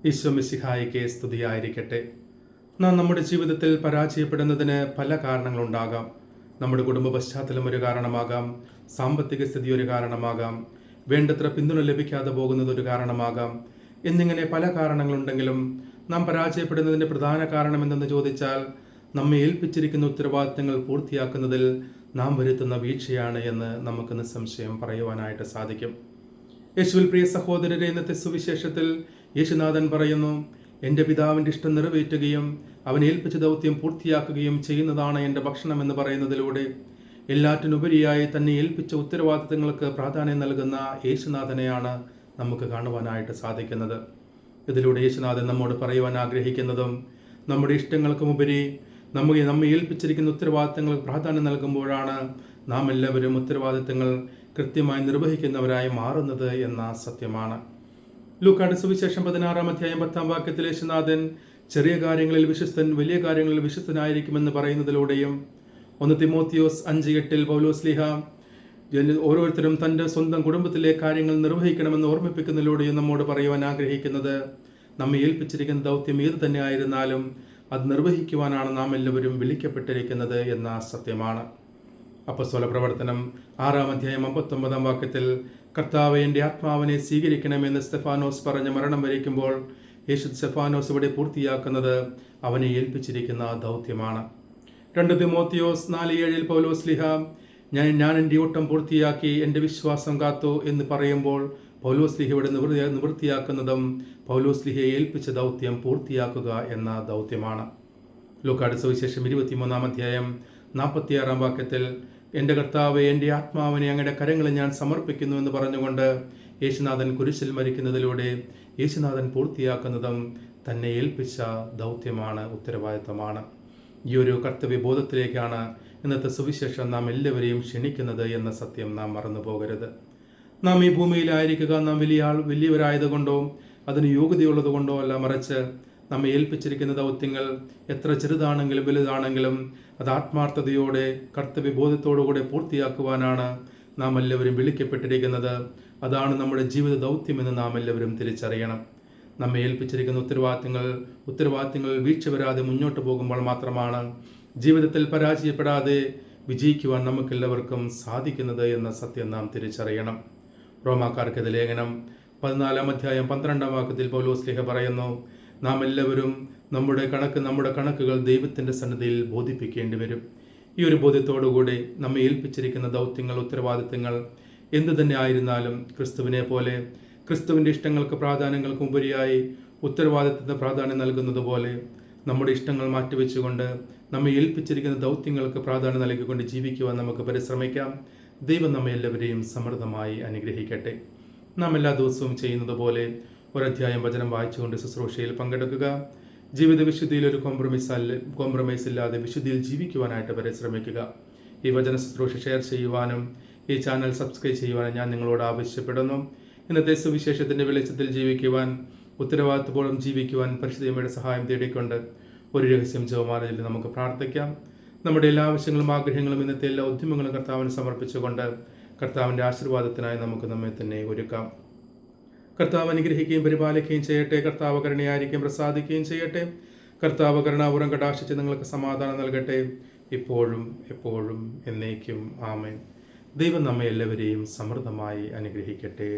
ഈശോ മിശിഹായിക്ക് സ്തുതിയായിരിക്കട്ടെ. നാം നമ്മുടെ ജീവിതത്തിൽ പരാജയപ്പെടുന്നതിന് പല കാരണങ്ങളുണ്ടാകാം. നമ്മുടെ കുടുംബ പശ്ചാത്തലം ഒരു കാരണമാകാം, സാമ്പത്തിക സ്ഥിതി ഒരു കാരണമാകാം, വേണ്ടത്ര പിന്തുണ ലഭിക്കാതെ പോകുന്നത് ഒരു കാരണമാകാം. എന്നിങ്ങനെ പല കാരണങ്ങളുണ്ടെങ്കിലും നാം പരാജയപ്പെടുന്നതിൻ്റെ പ്രധാന കാരണം എന്തെന്ന് ചോദിച്ചാൽ നമ്മെ ഏൽപ്പിച്ചിരിക്കുന്ന ഉത്തരവാദിത്തങ്ങൾ പൂർത്തിയാക്കുന്നതിൽ നാം വരുത്തുന്ന വീഴ്ചയാണ് എന്ന് നമുക്ക് നിസ്സംശയം പറയുവാനായിട്ട് സാധിക്കും. യേശുവിൽ പ്രിയ സഹോദരരെ, ഇന്നത്തെ സുവിശേഷത്തിൽ യേശുനാഥൻ പറയുന്നു, എൻ്റെ പിതാവിൻ്റെ ഇഷ്ടം നിറവേറ്റുകയും അവൻ ഏൽപ്പിച്ച ദൗത്യം പൂർത്തിയാക്കുകയും ചെയ്യുന്നതാണ് എൻ്റെ ഭക്ഷണം എന്ന് പറയുന്നതിലൂടെ എല്ലാറ്റിനുപരിയായി തന്നെ ഏൽപ്പിച്ച ഉത്തരവാദിത്തങ്ങൾക്ക് പ്രാധാന്യം നൽകുന്ന യേശുനാഥനെയാണ് നമുക്ക് കാണുവാനായിട്ട് സാധിക്കുന്നത്. ഇതിലൂടെ യേശുനാഥൻ നമ്മോട് പറയുവാൻ ആഗ്രഹിക്കുന്നതും നമ്മുടെ ഇഷ്ടങ്ങൾക്കുമുപരി നമ്മെ ഏൽപ്പിച്ചിരിക്കുന്ന ഉത്തരവാദിത്തങ്ങൾക്ക് പ്രാധാന്യം നൽകുമ്പോഴാണ് നാം എല്ലാവരും ഉത്തരവാദിത്തങ്ങൾ കൃത്യമായി നിർവഹിക്കുന്നവരായി മാറുന്നത് എന്ന സത്യമാണ്. ലൂക്കായുടെ സുവിശേഷം 16-ാം അധ്യായം 10-ാം വാക്യത്തിൽ യേശുനാഥൻ ചെറിയ കാര്യങ്ങളിൽ വിശ്വസ്തൻ വലിയ കാര്യങ്ങളിൽ വിശ്വസ്തനായിരിക്കുമെന്ന് പറയുന്നതിലൂടെയും 1 തിമോത്തിയോസ് 5:8 പൗലോസ്ലീഹ ഓരോരുത്തരും തൻ്റെ സ്വന്തം കുടുംബത്തിലെ കാര്യങ്ങൾ നിർവഹിക്കണമെന്ന് ഓർമ്മിപ്പിക്കുന്നതിലൂടെയും നമ്മോട് പറയുവാൻ ആഗ്രഹിക്കുന്നത് നമ്മെ ഏൽപ്പിച്ചിരിക്കുന്ന ദൗത്യം ഏത് തന്നെ ആയിരുന്നാലും അത് നിർവഹിക്കുവാനാണ് നാം എല്ലാവരും വിളിക്കപ്പെട്ടിരിക്കുന്നത് എന്ന സത്യമാണ്. അപ്പോസ്തല പ്രവർത്തനം 6-ാം അധ്യായം 59-ാം വാക്യത്തിൽ കർത്താവേ, എൻ്റെ ആത്മാവിനെ സ്വീകരിക്കണമെന്ന് സ്തെഫാനോസ് പറഞ്ഞ് മരണം വരിക്കുമ്പോൾ സ്തെഫാനോസ് ഇവിടെ പൂർത്തിയാക്കുന്നത് അവനെ ഏൽപ്പിച്ചിരിക്കുന്ന ദൗത്യമാണ്. 2 തിമോത്തിയോസ് 4:7 പൗലോസ്ലീഹ ഞാൻ എൻ്റെ ഓട്ടം പൂർത്തിയാക്കി എൻ്റെ വിശ്വാസം കാത്തു എന്ന് പറയുമ്പോൾ പൗലോസ്ലീഹ ഇവിടെ നിവൃത്തിയാക്കുന്നതും പൗലോസ്ലീഹയെ ഏൽപ്പിച്ച ദൗത്യം പൂർത്തിയാക്കുക എന്ന ദൗത്യമാണ്. ലൂക്കായുടെ സുവിശേഷം 23-ാം അധ്യായം 46-ാം വാക്യത്തിൽ എൻ്റെ കർത്താവേ, എൻ്റെ ആത്മാവിനെ അങ്ങയുടെ കരങ്ങളിൽ ഞാൻ സമർപ്പിക്കുന്നു എന്ന് പറഞ്ഞുകൊണ്ട് യേശുനാഥൻ കുരിശിൽ മരിക്കുന്നതിലൂടെ യേശുനാഥൻ പൂർത്തിയാക്കുന്നതും തന്നെ ഏൽപ്പിച്ച ദൗത്യമാണ്, ഉത്തരവാദിത്തമാണ്. ഈ ഒരു കർത്തവ്യബോധത്തിലേക്കാണ് ഇന്നത്തെ സുവിശേഷം നാം എല്ലാവരെയും ക്ഷണിക്കുന്നത് എന്ന സത്യം നാം മറന്നു പോകരുത്. നാം ഈ ഭൂമിയിലായിരിക്കുക നാം വലിയവരായതുകൊണ്ടോ അതിന് യോഗ്യതയുള്ളത് കൊണ്ടോ അല്ല, മറിച്ച് നമ്മെ ഏൽപ്പിച്ചിരിക്കുന്ന ദൗത്യങ്ങൾ എത്ര ചെറുതാണെങ്കിലും വലുതാണെങ്കിലും അത് ആത്മാർത്ഥതയോടെ കർത്തവ്യബോധത്തോടുകൂടെ പൂർത്തിയാക്കുവാനാണ് നാം എല്ലാവരും വിളിക്കപ്പെട്ടിരിക്കുന്നത്. അതാണ് നമ്മുടെ ജീവിത ദൗത്യമെന്ന് നാം എല്ലാവരും തിരിച്ചറിയണം. നമ്മെ ഏൽപ്പിച്ചിരിക്കുന്ന ഉത്തരവാദിത്തങ്ങൾ വീഴ്ച വരാതെ മുന്നോട്ട് പോകുമ്പോൾ മാത്രമാണ് ജീവിതത്തിൽ പരാജയപ്പെടാതെ വിജയിക്കുവാൻ നമുക്കെല്ലാവർക്കും സാധിക്കുന്നത് എന്ന സത്യം നാം തിരിച്ചറിയണം. റോമാക്കാർക്കെതിരെ ലേഖനം 14-ാം അധ്യായം 12-ാം വാക്യത്തിൽ പൗലോസ്ലീഹ പറയുന്നു, നാം എല്ലാവരും നമ്മുടെ കണക്കുകൾ ദൈവത്തിൻ്റെ സന്നിധിയിൽ ബോധിപ്പിക്കേണ്ടി വരും. ഈ ഒരു ബോധ്യത്തോടുകൂടി നമ്മെ ഏൽപ്പിച്ചിരിക്കുന്ന ദൗത്യങ്ങൾ ഉത്തരവാദിത്തങ്ങൾ എന്തു തന്നെ ആയിരുന്നാലും ക്രിസ്തുവിനെ പോലെ ക്രിസ്തുവിൻ്റെ ഇഷ്ടങ്ങൾക്ക് പ്രാധാന്യങ്ങൾക്ക് ഉപരിയായി ഉത്തരവാദിത്തത്തിന് പ്രാധാന്യം നൽകുന്നത് പോലെ നമ്മുടെ ഇഷ്ടങ്ങൾ മാറ്റിവെച്ചുകൊണ്ട് നമ്മെ ഏൽപ്പിച്ചിരിക്കുന്ന ദൗത്യങ്ങൾക്ക് പ്രാധാന്യം നൽകിക്കൊണ്ട് ജീവിക്കുവാൻ നമുക്ക് പരിശ്രമിക്കാം. ദൈവം നമ്മെ എല്ലാവരെയും സമൃദ്ധമായി അനുഗ്രഹിക്കട്ടെ. നാം എല്ലാ ദിവസവും ചെയ്യുന്നത് പോലെ ഒരധ്യായം വചനം വായിച്ചുകൊണ്ട് ശുശ്രൂഷയിൽ പങ്കെടുക്കുക. ജീവിത വിശുദ്ധിയിൽ ഒരു കോംപ്രമൈസ് ഇല്ലാതെ വിശുദ്ധിയിൽ ജീവിക്കുവാനായിട്ട് പരിശ്രമിക്കുക. ഈ വചന ശുശ്രൂഷ ഷെയർ ചെയ്യുവാനും ഈ ചാനൽ സബ്സ്ക്രൈബ് ചെയ്യുവാനും ഞാൻ നിങ്ങളോട് ആവശ്യപ്പെടുന്നു. ഇന്നത്തെ സുവിശേഷത്തിൻ്റെ വെളിച്ചത്തിൽ ജീവിക്കുവാൻ, ഉത്തരവാദിത്വപൂർവ്വം ജീവിക്കുവാൻ പരിശുദ്ധയുടെ സഹായം തേടിക്കൊണ്ട് ഒരു രഹസ്യം ജപമാലയിൽ നമുക്ക് പ്രാർത്ഥിക്കാം. നമ്മുടെ എല്ലാ ആവശ്യങ്ങളും ആഗ്രഹങ്ങളും ഇന്നത്തെ എല്ലാ ഉദ്യമങ്ങളും കർത്താവിന് സമർപ്പിച്ചുകൊണ്ട് കർത്താവിൻ്റെ ആശീർവാദത്തിനായി നമുക്ക് നമ്മെ തന്നെ ഒരുക്കാം. കർത്താവ് അനുഗ്രഹിക്കുകയും പരിപാലിക്കുകയും ചെയ്യട്ടെ. കർത്താവ് കരുണയായിരിക്കും പ്രസാദിക്കുകയും ചെയ്യട്ടെ. കർത്താവ് കരുണാപൂർവ്വം കടാക്ഷിച്ച് നിങ്ങൾക്ക് സമാധാനം നൽകട്ടെ, ഇപ്പോഴും എപ്പോഴും എന്നേക്കും. ആമേൻ. ദൈവം നമ്മെ എല്ലാവരെയും സമൃദ്ധമായി അനുഗ്രഹിക്കട്ടെ.